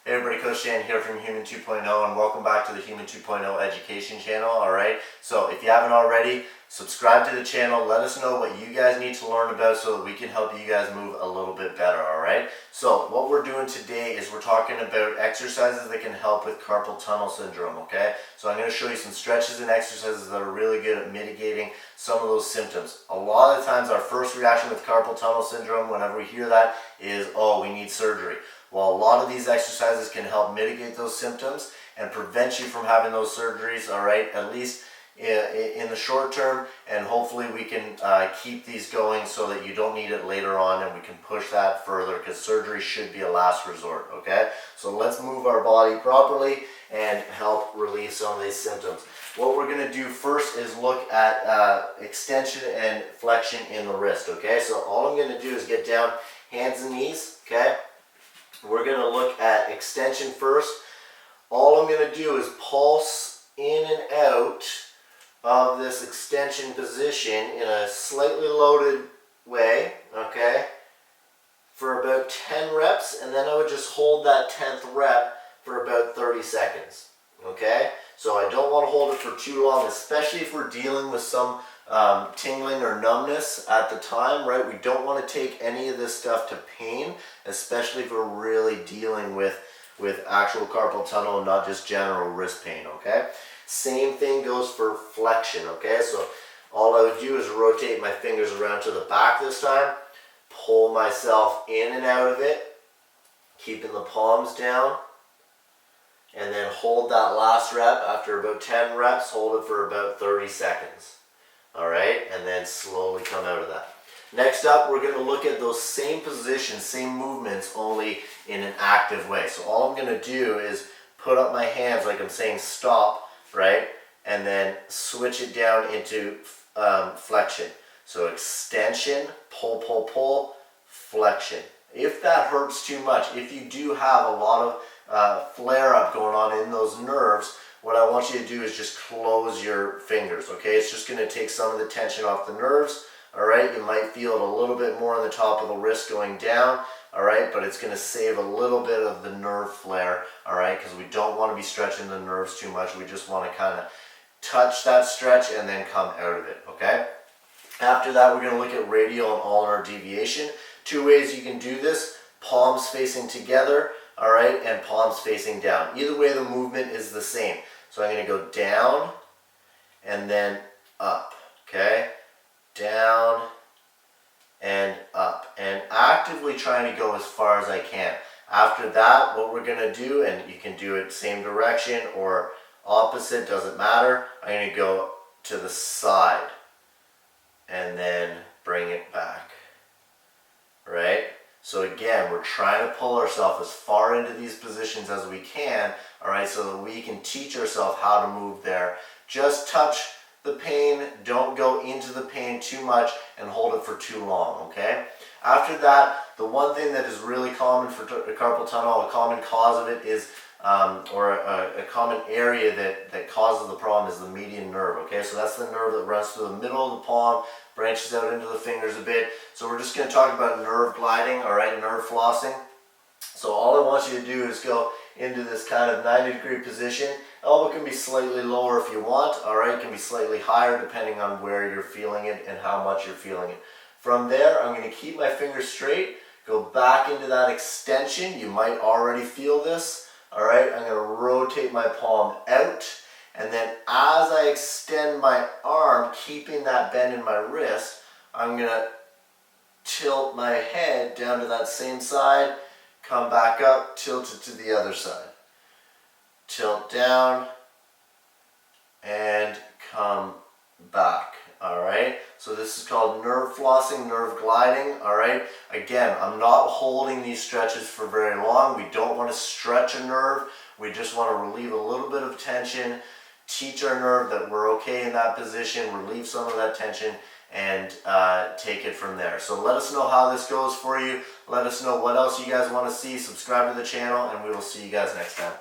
Hey everybody, Coach Dan here from Human 2.0 and welcome back to the Human 2.0 education channel, alright? So if you haven't already, subscribe to the channel, let us know what you guys need to learn about so that we can help you guys move a little bit better, alright? So what we're doing today is we're talking about exercises that can help with carpal tunnel syndrome, okay? So I'm going to show you some stretches and exercises that are really good at mitigating some of those symptoms. A lot of times our first reaction with carpal tunnel syndrome, whenever we hear that, is, oh, we need surgery. Well, a lot of these exercises can help mitigate those symptoms and prevent you from having those surgeries, all right, at least in the short term, and hopefully we can keep these going so that you don't need it later on and we can push that further, because surgery should be a last resort, okay? So let's move our body properly and help relieve some of these symptoms. What we're going to do first is look at extension and flexion in the wrist, okay? So all I'm going to do is get down, hands and knees, okay? We're going to look at extension first. All I'm going to do is pulse in and out of this extension position in a slightly loaded way, okay, for about 10 reps, and then I would just hold that 10th rep for about 30 seconds, okay? So I don't want to hold it for too long, especially if we're dealing with some tingling or numbness at the time, right? We don't want to take any of this stuff to pain, especially if we're really dealing with actual carpal tunnel and not just general wrist pain, okay? Same thing goes for flexion, okay? So all I would do is rotate my fingers around to the back this time, pull myself in and out of it, keeping the palms down, and then hold that last rep. After about 10 reps, hold it for about 30 seconds. All right, and then slowly come out of that. Next up, we're going to look at those same positions, same movements, only in an active way. So all I'm going to do is put up my hands like I'm saying stop, right? And then switch it down into flexion. So extension, pull, pull, pull, flexion. If that hurts too much, if you do have a lot of flare-up going on in those nerves, what I want you to do is just close your fingers, okay? It's just going to take some of the tension off the nerves, all right? You might feel it a little bit more on the top of the wrist going down, all right? But it's going to save a little bit of the nerve flare, all right? Because we don't want to be stretching the nerves too much. We just want to kind of touch that stretch and then come out of it, okay? After that, we're going to look at radial and ulnar deviation. Two ways you can do this: palms facing together, all right, and palms facing down. Either way, the movement is the same. So I'm going to go down and then up, okay? Down and up, and actively trying to go as far as I can. After that, what we're going to do, and you can do it same direction or opposite, doesn't matter, I'm going to go to the side and then bring it back, right? So again, we're trying to pull ourselves as far into these positions as we can, all right, so that we can teach ourselves how to move there. Just touch the pain, don't go into the pain too much and hold it for too long, okay? After that, the one thing that is really common for carpal tunnel, a common cause of it is, or a common area that causes the problem is the median nerve, okay? So that's the nerve that runs through the middle of the palm, branches out into the fingers a bit. So we're just going to talk about nerve gliding, all right, nerve flossing. So all I want you to do is go into this kind of 90-degree position. Elbow can be slightly lower if you want, all right, it can be slightly higher depending on where you're feeling it and how much you're feeling it. From there, I'm going to keep my fingers straight, go back into that extension. You might already feel this, all right. I'm going to rotate my palm out, and then as I extend my arm, keeping that bend in my wrist, I'm going to tilt my head down to that same side, come back up, tilt it to the other side. Tilt down and come back, all right? So this is called nerve flossing, nerve gliding, all right? Again, I'm not holding these stretches for very long. We don't want to stretch a nerve. We just want to relieve a little bit of tension, teach our nerve that we're okay in that position, relieve some of that tension, and take it from there. So let us know how this goes for you. Let us know what else you guys want to see. Subscribe to the channel, and we will see you guys next time.